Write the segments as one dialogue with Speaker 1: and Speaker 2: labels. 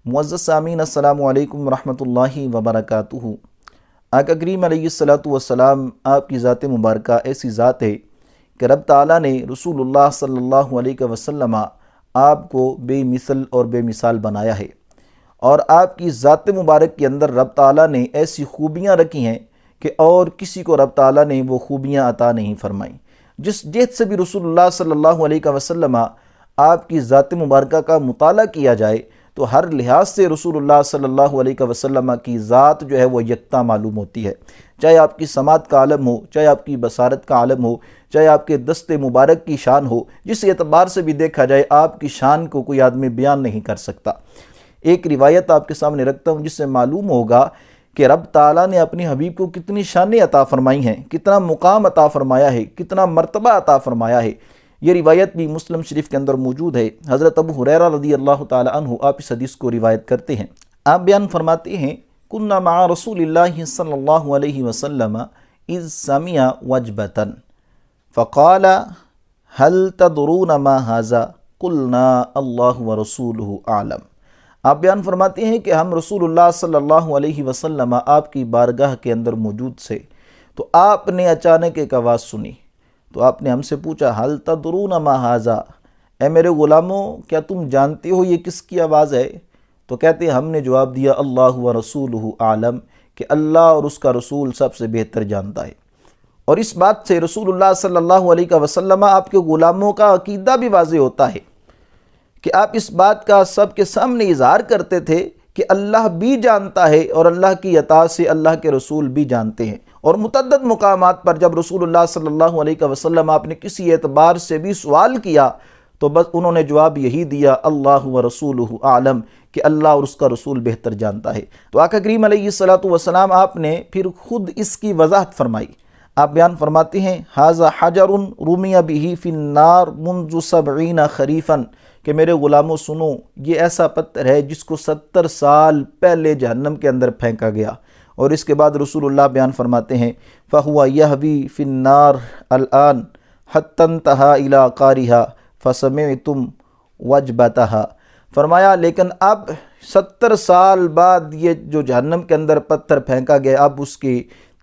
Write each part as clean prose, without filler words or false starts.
Speaker 1: معزز سامعین السلام علیکم ورحمۃ اللہ وبرکاتہ۔ آقا کریم علیہ الصلوۃ والسلام آپ کی ذات مبارکہ ایسی ذات ہے کہ رب تعالیٰ نے رسول اللہ صلی اللہ علیہ وسلم آپ کو بے مثل اور بے مثال بنایا ہے، اور آپ کی ذات مبارک کے اندر رب تعالیٰ نے ایسی خوبیاں رکھی ہیں کہ اور کسی کو رب تعالیٰ نے وہ خوبیاں عطا نہیں فرمائیں۔ جس جہت سے بھی رسول اللہ صلی اللہ علیہ وسلم آپ کی ذات مبارکہ کا مطالعہ کیا جائے تو ہر لحاظ سے رسول اللہ صلی اللہ علیہ وسلم کی ذات جو ہے وہ یکتا معلوم ہوتی ہے، چاہے آپ کی سماعت کا عالم ہو، چاہے آپ کی بصارت کا عالم ہو، چاہے آپ کے دست مبارک کی شان ہو، جس اعتبار سے بھی دیکھا جائے آپ کی شان کو کوئی آدمی بیان نہیں کر سکتا۔ ایک روایت آپ کے سامنے رکھتا ہوں جس سے معلوم ہوگا کہ رب تعالیٰ نے اپنے حبیب کو کتنی شانیں عطا فرمائی ہیں، کتنا مقام عطا فرمایا ہے، کتنا مرتبہ عطا فرمایا ہے۔ یہ روایت بھی مسلم شریف کے اندر موجود ہے۔ حضرت ابو ہریرہ رضی اللہ تعالی عنہ آپ اس حدیث کو روایت کرتے ہیں۔ آپ بیان فرماتے ہیں کنا مع رسول اللہ صلی اللہ علیہ وسلم اذ سمع وجبۃ فقال هل تدرون ما هذا قلنا اللہ ورسولہ اعلم۔ آپ بیان فرماتے ہیں کہ ہم رسول اللہ صلی اللہ علیہ وسلم آپ کی بارگاہ کے اندر موجود سے، تو آپ نے اچانک ایک آواز سنی، تو آپ نے ہم سے پوچھا هل تدرون ما هذا، اے میرے غلاموں کیا تم جانتے ہو یہ کس کی آواز ہے؟ تو کہتے ہیں ہم نے جواب دیا اللہ ورسولہ اعلم، کہ اللہ اور اس کا رسول سب سے بہتر جانتا ہے۔ اور اس بات سے رسول اللہ صلی اللہ علیہ وسلم آپ کے غلاموں کا عقیدہ بھی واضح ہوتا ہے کہ آپ اس بات کا سب کے سامنے اظہار کرتے تھے کہ اللہ بھی جانتا ہے اور اللہ کی عطا سے اللہ کے رسول بھی جانتے ہیں۔ اور متعدد مقامات پر جب رسول اللہ صلی اللہ علیہ وسلم آپ نے کسی اعتبار سے بھی سوال کیا تو بس انہوں نے جواب یہی دیا اللہ ورسولہ اعلم، کہ اللہ اور اس کا رسول بہتر جانتا ہے۔ تو آقا کریم علیہ الصلوۃ والسلام آپ نے پھر خود اس کی وضاحت فرمائی۔ آپ بیان فرماتے ہیں ھذا حجر رمی بہ فی النار منذ 70 خریفا، کہ میرے غلاموں سنو، یہ ایسا پتھر ہے جس کو 70 سال پہلے جہنم کے اندر پھینکا گیا۔ اور اس کے بعد رسول اللہ بیان فرماتے ہیں فَهُوَ يَهْوِي فِي النَّارِ الْآنَ حَتَّى انْتَهَى إِلَىٰ قَارِهَا فَسَمِعْتُمْ وَجْبَتَهَا۔ فرمایا لیکن اب 70 سال بعد یہ جو جہنم کے اندر پتھر پھینکا گیا اب اس کی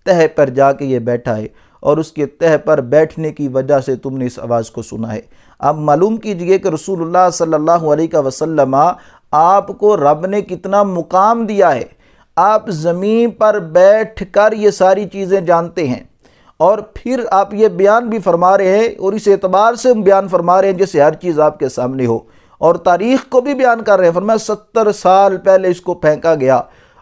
Speaker 1: تہہ پر جا کے یہ بیٹھا ہے، اور اس کے تہہ پر بیٹھنے کی وجہ سے تم نے اس آواز کو سنا ہے۔ اب معلوم کیجئے کہ رسول اللہ صلی اللہ علیہ وسلم آپ کو رب نے کتنا مقام دیا ہے۔ آپ زمین پر بیٹھ کر یہ ساری چیزیں جانتے ہیں، اور پھر آپ یہ بیان بھی فرما رہے ہیں، اور اس اعتبار سے ہم بیان فرما رہے ہیں جیسے ہر چیز آپ کے سامنے ہو، اور تاریخ کو بھی بیان کر رہے ہیں۔ فرمایا 70 سال پہلے اس کو پھینکا گیا،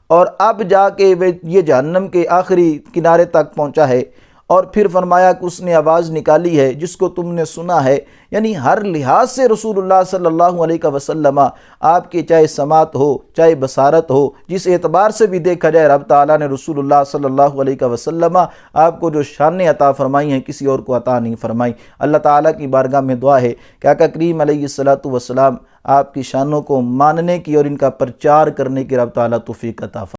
Speaker 1: اور اب جا کے یہ جہنم کے آخری کنارے تک پہنچا ہے، اور پھر فرمایا کہ اس نے آواز نکالی ہے جس کو تم نے سنا ہے۔ یعنی ہر لحاظ سے رسول اللہ صلی اللہ علیہ وسلم آپ کے چاہے سماعت ہو چاہے بصارت ہو، جس اعتبار سے بھی دیکھا جائے رب تعالیٰ نے رسول اللہ صلی اللہ علیہ وسلم آپ کو جو شانیں عطا فرمائی ہیں کسی اور کو عطا نہیں فرمائی۔ اللہ تعالیٰ کی بارگاہ میں دعا ہے کہ آقا کریم علیہ الصلوۃ والسلام آپ کی شانوں کو ماننے کی اور ان کا پرچار کرنے کی رب تعالیٰ توفیق عطا فرمائے۔